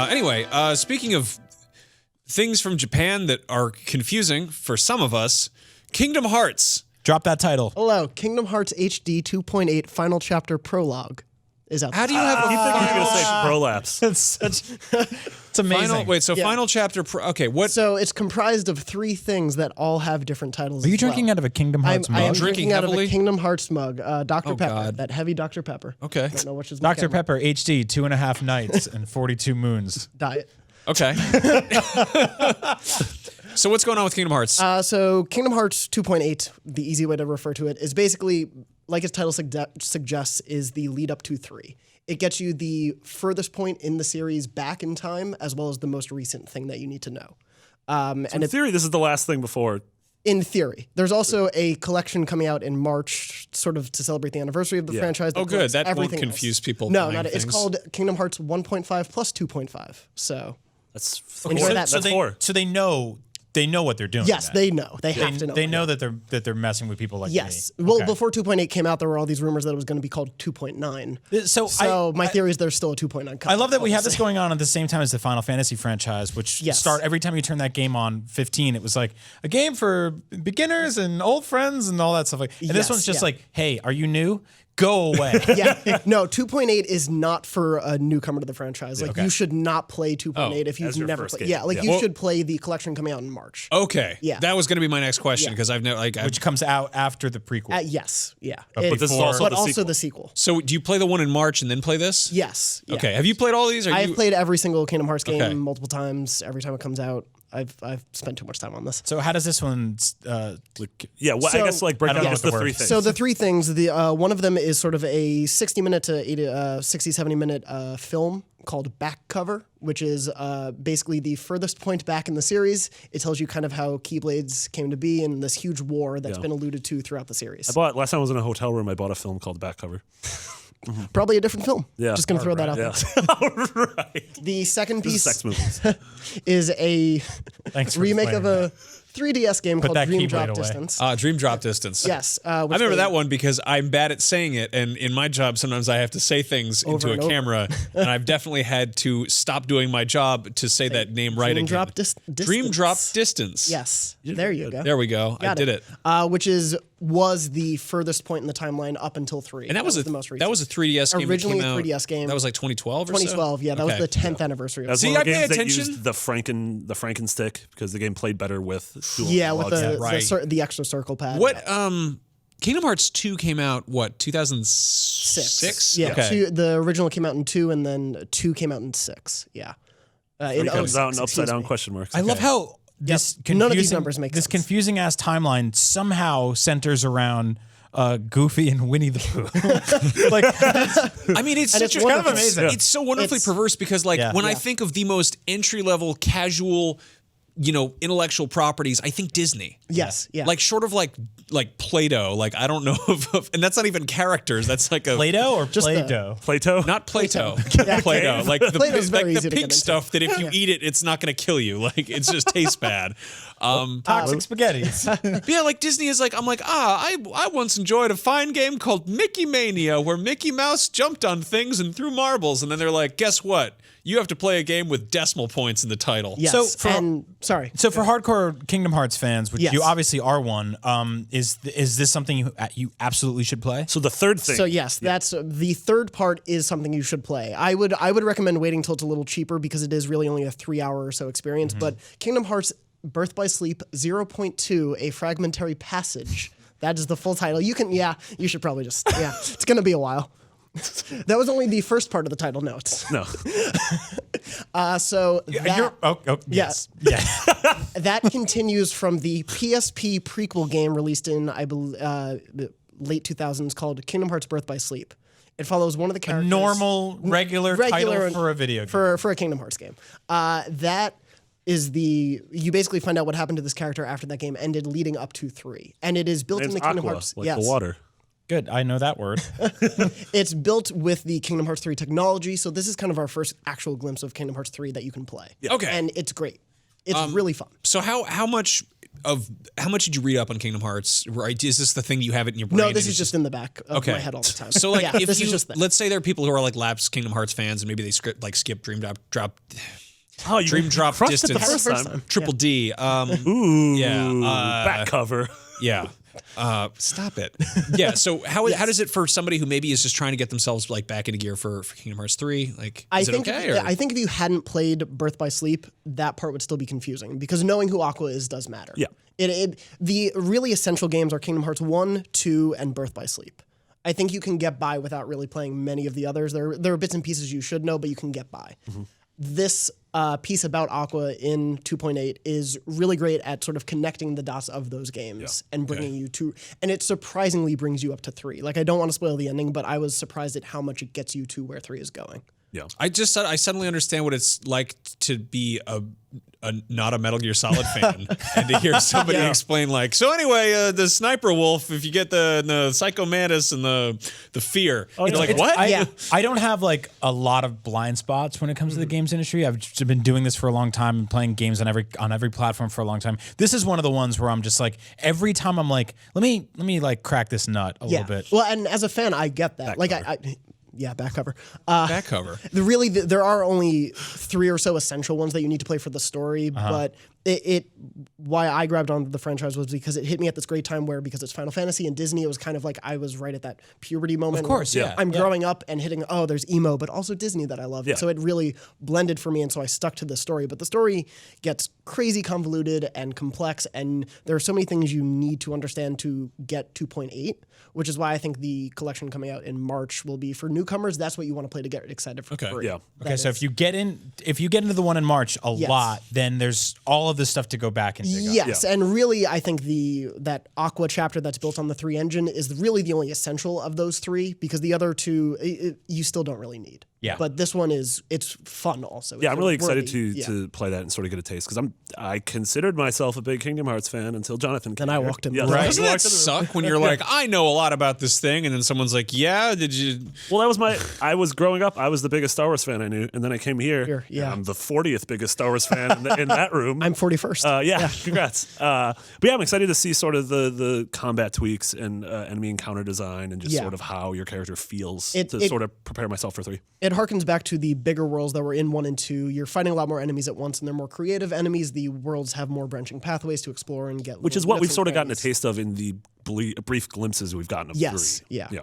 Anyway, speaking of things from Japan that are confusing for some of us, Kingdom Hearts. Drop that title. Hello, Kingdom Hearts HD 2.8 Final Chapter Prologue is out. How do you have a You think you're going to say prolapse? It's amazing. Final chapter. Okay, what? So it's comprised of 3 things that all have different titles. Are you as well. drinking out of a Kingdom Hearts I am mug? drinking out of heavily? a Kingdom Hearts mug. Dr. Pepper, God. that heavy Dr. Pepper. Okay. I don't know which is my Dr. camera. Pepper HD, 2.5 nights and 42 moons. Diet. Okay. So what's going on with Kingdom Hearts? So Kingdom Hearts 2.8, the easy way to refer to it, is basically, like its title suggests, is the lead up to 3. It gets you the furthest point in the series back in time, as well as the most recent thing that you need to know. And In theory, this is the last thing before. in theory, there's also a collection coming out in March, sort of to celebrate the anniversary of the franchise. Oh, good. collects That won't everything confuse else. people No, buying not it. It's things. called Kingdom Hearts 1.5 plus 2.5. So That's When you four. hear that- That's four. So they know what they're doing. yes, then. they know. They have to know. They know that they're messing with people like Yes. me. Well, Okay. before 2.8 came out, there were all these rumors that it was going to be called 2.9. So My theory is there's still a 2.9 coming. I love that we have this going on at the same time as the Final Fantasy franchise, which Yes. start every time you turn that game on 15, it was like a game for beginners and old friends and all that stuff. And this Yes, one's just yeah. like, hey, are you new? Go away. Yeah, no, 2.8 is not for a newcomer to the franchise. Like, Okay. you should not play 2.8 if you've as your never first played. game. Yeah, like Yeah. you Well- should play the collection coming out in March. Okay. Yeah. That was going to be my next question Yeah. because I've never Which comes out after the prequel. Yes, yeah. But It- this is before- also but the also sequel. the sequel. So do you play the one in March and then play this? Yes. Yeah. Okay. Have you played all these? I've played every single Kingdom Hearts game Okay. multiple times. Every time it comes out, I've spent too much time on this. So how does this one? Yeah, well, So- I guess like break I don't down know just what the the three word- things. So the 3 things, the one of them is sort of a 60-minute to 60, 70-minute film called Back Cover, which is basically the furthest point back in the series. It tells you kind of how Keyblades came to be and this huge war that's been alluded to throughout the series. last time I was in a hotel room, I bought a film called Back Cover. Probably a different film. Yeah. Just going to throw that out Yeah. there. Right. The second This is piece sex movies. is a Thanks for remake of explaining a 3DS game called that Dream Keyblade Drop away. Distance. Dream Drop Distance. Yes. I remember that one because I'm bad at saying it, and in my job, sometimes I have to say things into a and over. camera, and I've definitely had to stop doing my job to say that name right Dream again. Drop Dream Drop Distance. Distance. Yes. There you go. There we go. I Got did it. Which was the furthest point in the timeline up until 3. And that was the most recent. that was a 3DS game. that Originally came a out- 3DS game. That was like 2012 or so? 2012. Yeah, that was Okay. the 10th anniversary. Of That's it. See, one of the I pay games that attention. used the Frankenstick because the game played better with dual Yeah, with analogs. the extra circle pad. What Kingdom Hearts 2 came out 2006? Yeah, Okay. the original came out in 2, and then 2 came out in 6. Yeah. It comes 06, out in upside excuse down me. question marks. I love how this None of these confusing- numbers make this sense. confusing ass timeline somehow centers around Goofy and Winnie the Pooh. Like, I mean, it's And such it's a, wonderful. amazing. It's so wonderfully It's- perverse because, like, Yeah. when I Yeah. think of the most entry level, casual, intellectual properties, I think Disney. Yes. Yeah. Like, short of like Play-Doh. Like, I don't know of, and that's not even characters. That's like a Play-Doh or Just the- Play-Doh? Plato? not Play-Doh. Yeah. Play-Doh. Like the Play-Doh's very like easy the to pink get into. stuff that if you eat it, it's not going to kill you. Like, it just tastes bad. Toxic spaghettis. But yeah, like Disney is like, I'm like, I once enjoyed a fine game called Mickey Mania where Mickey Mouse jumped on things and threw marbles. And then they're like, guess what? You have to play a game with decimal points in the title. yes. So for- sorry. So for hardcore Kingdom Hearts fans, which Yes. you obviously are one, is this something you absolutely should play? So the third thing. So yes, that's the third part is something you should play. I would recommend waiting till it's a little cheaper because it is really only a 3-hour or so experience. Mm-hmm. But Kingdom Hearts Birth by Sleep 0.2, A Fragmentary Passage. That is the full title. You should probably just, it's going to be a while. That was only the first part of the title notes. No. So that, Yes. that continues from the PSP prequel game released in, I believe, the late 2000s called Kingdom Hearts Birth by Sleep. It follows one of the characters. Normal, regular title for a video game. For a Kingdom Hearts game. That is you basically find out what happened to this character after that game ended leading up to 3. And it is built Name's in the Kingdom Aqua, Hearts. like yes. the water. Good, I know that word. It's built with the Kingdom Hearts 3 technology, so this is kind of our first actual glimpse of Kingdom Hearts 3 that you can play. Okay. And it's great. It's really fun. So how much of how much did you read up on Kingdom Hearts? Right? Is this the thing you have it in your brain? No, and this it's is just in the back of my head all the time. So like, yeah, if this you is just that. let's say there are people who are like lapsed Kingdom Hearts fans, and maybe they skip Dream Drop Oh, you Dream Drop crushed it the Distance. first time. Triple D. Ooh, Yeah, back cover. Yeah. Stop it. Yeah. So how does it for somebody who maybe is just trying to get themselves like back into gear for Kingdom Hearts 3? Like, is it okay? I think if you hadn't played Birth by Sleep, that part would still be confusing because knowing who Aqua is does matter. Yeah. The really essential games are Kingdom Hearts 1, 2, and Birth by Sleep. I think you can get by without really playing many of the others. There are bits and pieces you should know, but you can get by. This piece about Aqua in 2.8 is really great at sort of connecting the dots of those games and bringing you to, and it surprisingly brings you up to 3. Like, I don't want to spoil the ending, but I was surprised at how much it gets you to where 3 is going. Yeah. I suddenly understand what it's like to be a not a Metal Gear Solid fan and to hear somebody explain like, so anyway, the Sniper Wolf, if you get the Psycho Mantis and the Fear, you're like, what? I don't have like a lot of blind spots when it comes to the games industry. I've just been doing this for a long time and playing games on every platform for a long time. This is one of the ones where I'm just like, every time I'm like, let me like crack this nut a little bit. Well, and as a fan, I get that. Back cover. Back cover. There are only 3 or so essential ones that you need to play for the story, but why I grabbed onto the franchise was because it hit me at this great time where, because it's Final Fantasy and Disney, it was kind of like I was right at that puberty moment. Of course, where I'm growing up and hitting, there's emo, but also Disney that I love. Yeah. So it really blended for me, and so I stuck to the story. But the story gets crazy convoluted and complex, and there are so many things you need to understand to get 2.8, which is why I think the collection coming out in March will be for newcomers. That's what you want to play to get excited for 3. Yeah. Okay, so if you get into the one in March a lot, then there's all of this stuff to go back and dig up. Yes, and really, I think that Aqua chapter that's built on the 3 engine is really the only essential of those 3, because the other 2 you still don't really need. Yeah. But this one it's fun also. Yeah, It's I'm really worthy. excited to play that and sort of get a taste, because I considered myself a big Kingdom Hearts fan until Jonathan came Then I here. walked in Yeah, the room. Doesn't that suck when you're like, I know a lot about this thing, and then someone's like, yeah, did you? Well, I was growing up, I was the biggest Star Wars fan I knew, and then I came here. And I'm the 40th biggest Star Wars fan in that room. I'm 41st. Congrats. But yeah, I'm excited to see sort of the combat tweaks and enemy encounter design and just sort of how your character feels to sort of prepare myself for 3. It harkens back to the bigger worlds that were in 1 and 2. You're fighting a lot more enemies at once, and they're more creative enemies. The worlds have more branching pathways to explore and get. Which is what we've sort of gotten a taste of in the brief glimpses we've gotten of 3. Yeah.